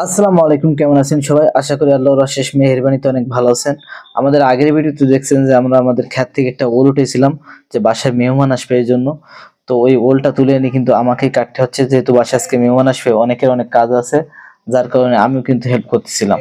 আসসালামু আলাইকুম, কেমন আছেন সবাই? আশা করি আল্লাহর অশেষ মেহেরবানিতে অনেক ভালো আছেন। আমাদের আগের ভিডিওতে দেখছেন যে আমরা আমাদের ক্ষেত থেকে একটা ওল উঠেছিলাম যে বাসায় মেহমান আসবে এই জন্য। তো ওই ওলটা তুলে এনে কিন্তু আমাকেই কাটতে হচ্ছে, যেহেতু বাসায় আজকে মেহমান আসবে, অনেকের অনেক কাজ আছে, যার কারণে আমিও কিন্তু হেল্প করতেছিলাম।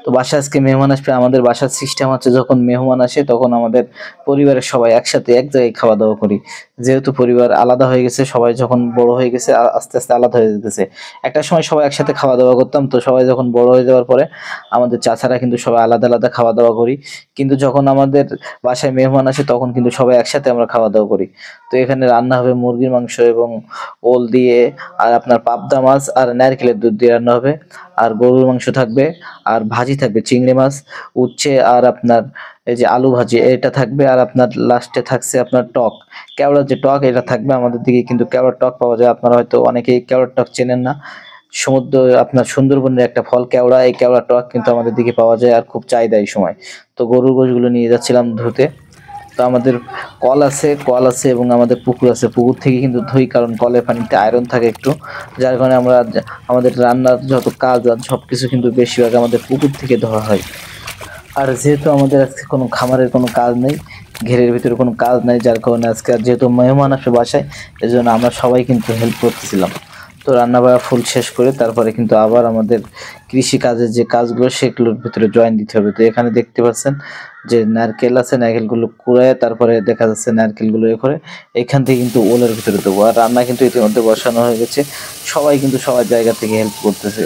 তো বাসায় আজকে মেহমান আসবে, আমাদের বাসার সিস্টেম হচ্ছে যখন মেহমান আসে তখন আমাদের পরিবারের সবাই একসাথে এক জায়গায় খাওয়া দাওয়া করি। যেহেতু পরিবার আলাদা হয়ে গেছে, সবাই যখন বড় হয়ে গেছে আস্তে আস্তে আলাদা হয়ে যেতেছে। একটা সময় সবাই একসাথে খাওয়া দাওয়া করতাম, তো সবাই যখন বড় হয়ে যাওয়ার পরে আমাদের চাচারা কিন্তু সবাই আলাদা আলাদা খাওয়া দাওয়া করি। কিন্তু যখন আমাদের বাসায় মেহমান আসে তখন কিন্তু সবাই একসাথে আমরা খাওয়া দাওয়া করি। তো এখানে রান্না হবে মুরগির মাংস এবং ওল দিয়ে, আর আপনার পাবদা মাছ আর নারকেলের দুধ দিয়ে রান্না হবে, আর গরুর মাংস থাকবে, আর ভাজি থাকবে চিংড়ি মাছ, উচ্ছে, আর আপনার এই যে আলু ভাজি এটা থাকবে, আর আপনার লাস্টে থাকছে আপনার টক, কেওড়ার যে টক এটা থাকবে। আমাদের দিকে কিন্তু কেওড়ার টক পাওয়া যায়, আপনারা হয়তো অনেকেই কেওড়ার টক চেনেন না। সমুদ্র আপনার সুন্দরবনের একটা ফল কেওড়া, এই কেওড়া টক কিন্তু আমাদের দিকে পাওয়া যায় আর খুব চাহিদা এই সময়। তো গরুর গোশগুলো নিয়ে যাচ্ছিলাম ধুতে। তো আমাদের কল আছে এবং আমাদের পুকুর আছে, পুকুর থেকে কিন্তু ধুই, কারণ কলের পানিতে আয়রন থাকে একটু, যার কারণে আমরা আমাদের রান্নার যত কাজ আর সবকিছু কিন্তু বেশিরভাগ আমাদের পুকুর থেকে ধোয়া হয়। আর যেহেতু আমাদের আজকে কোনো খামারের কোনো কাজ নেই, ঘেরের ভিতরে কোনো কাজ নাই, যার কারণে আজকে আর যেহেতু মেহমান আসে বাসায়, এজন্য আমরা সবাই কিন্তু হেল্প করতেছিলাম। তো রান্না বাড়া ফুল শেষ করে তারপরে কিন্তু আবার আমাদের কৃষি কাজের যে কাজগুলো সেগুলোর ভিতরে জয়েন দিতে হবে। তো এখানে দেখতে পাচ্ছেন যে নারকেল আছে, নারকেলগুলো কুড়ায় তারপরে দেখা যাচ্ছে নারকেলগুলো এ করে এখান থেকে কিন্তু ওলের ভিতরে দেবো। আর রান্না কিন্তু ইতিমধ্যে বসানো হয়ে গেছে, সবাই কিন্তু সবার জায়গা থেকে হেল্প করতেছে।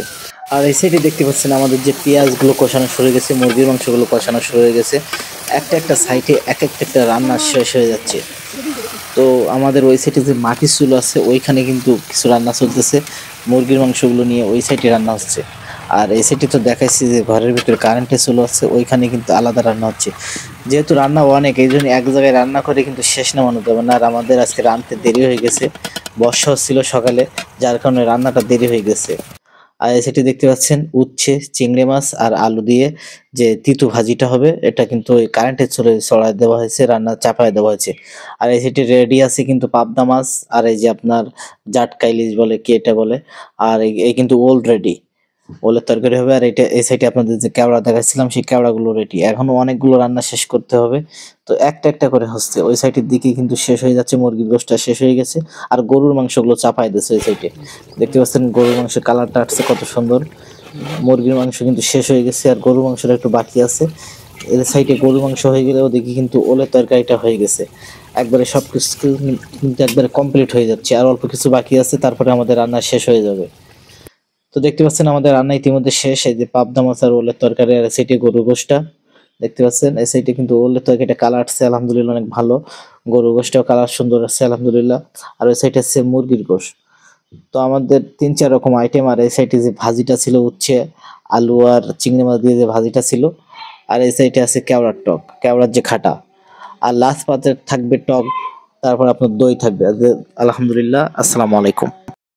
আর এই সাইডে দেখতে পাচ্ছেন আমাদের যে পেঁয়াজগুলো কষানো শুরু হয়ে গেছে, মুরগির মাংসগুলো কষানো শুরু হয়ে গেছে, একটা একটা সাইডে এক একটা রান্না শেষ হয়ে যাচ্ছে। তো আমাদের ওই সাইডে যে মাটির চুলো আছে ওইখানে কিন্তু কিছু রান্না চলতেছে, মুরগির মাংসগুলো নিয়ে ওই সাইডে রান্না হচ্ছে। আর এই সাইডে তো দেখাইছি যে ঘরের ভিতরে কারেন্টের চুলো আছে, ওইখানে কিন্তু আলাদা রান্না হচ্ছে। যেহেতু রান্না অনেক, এই জন্য এক জায়গায় রান্না করে কিন্তু শেষ নামানো যাবে না। আর আমাদের আজকে রান্নাতে দেরি হয়ে গেছে, বর্ষা হচ্ছিল সকালে, যার কারণে রান্নাটা দেরি হয়ে গেছে। আর সেটি দেখতে পাচ্ছেন উচ্ছে, চিংড়ি মাছ আর আলু দিয়ে যে তিতু ভাজিটা হবে, এটা কিন্তু ওই কারেন্টের চুলায় চড়ায় দেওয়া হয়েছে, রান্না চাপায় দেওয়া হয়েছে। আর এই সেটি রেডি আছে কিন্তু পাবদা মাছ, আর এই যে আপনার জাটকা ইলিশ বলে কি এটা বলে, আর এই কিন্তু অলরেডি ওলের তরকারি হবে। আর এটা এই সাইডে আপনাদের যে কেওড়া দেখাচ্ছিলাম সেই কেওড়াগুলো রেডি, এখনো অনেকগুলো রান্না শেষ করতে হবে। তো একটা একটা করে হচ্ছে, ওই সাইডের দিকে কিন্তু শেষ হয়ে যাচ্ছে, মুরগির গোশটা শেষ হয়ে গেছে, আর গরুর মাংসগুলো চাপাই দিচ্ছে ওই সাইডে। দেখতে পাচ্ছেন গরুর মাংসের কালারটা আসছে কত সুন্দর। মুরগির মাংস কিন্তু শেষ হয়ে গেছে, আর গরুর মাংসটা একটু বাকি আছে। এর সাইডে গরুর মাংস হয়ে গেলে ওদিকে কিন্তু ওলের তরকারিটা হয়ে গেছে। একবারে সব কিছু কিন্তু একবারে কমপ্লিট হয়ে যাচ্ছে, আর অল্প কিছু বাকি আছে, তারপরে আমাদের রান্না শেষ হয়ে যাবে। তো দেখতে পাচ্ছেন আমাদের রান্না ইতিমধ্যে শেষ। এই যে পাবদা মাছ আর ওলের তরকারি, আর সাইডে গরুর গোশটা দেখতে পাচ্ছেন। এই সাইডে কিন্তু ওলের তরকারিটা কালার আসছে আলহামদুলিল্লাহ অনেক ভালো, গরুর গোশটাও কালার সুন্দর আসছে আলহামদুলিল্লাহ। আর ওই সাইডে আছে মুরগির গোশ। তো আমাদের ৩-৪ রকম আইটেম। আর এই সাইডে যে ভাজিটা ছিল উচ্ছে, আলু আর চিংড়ি মাছ দিয়ে যে ভাজিটা ছিল, আর এই সাইডে আছে কেওড়ার টক, কেওড়ার যে খাটা, আর লাস্ট পাতে থাকবে টক, তারপর আপনার দই থাকবে। আলহামদুলিল্লাহ। আসসালামু আলাইকুম।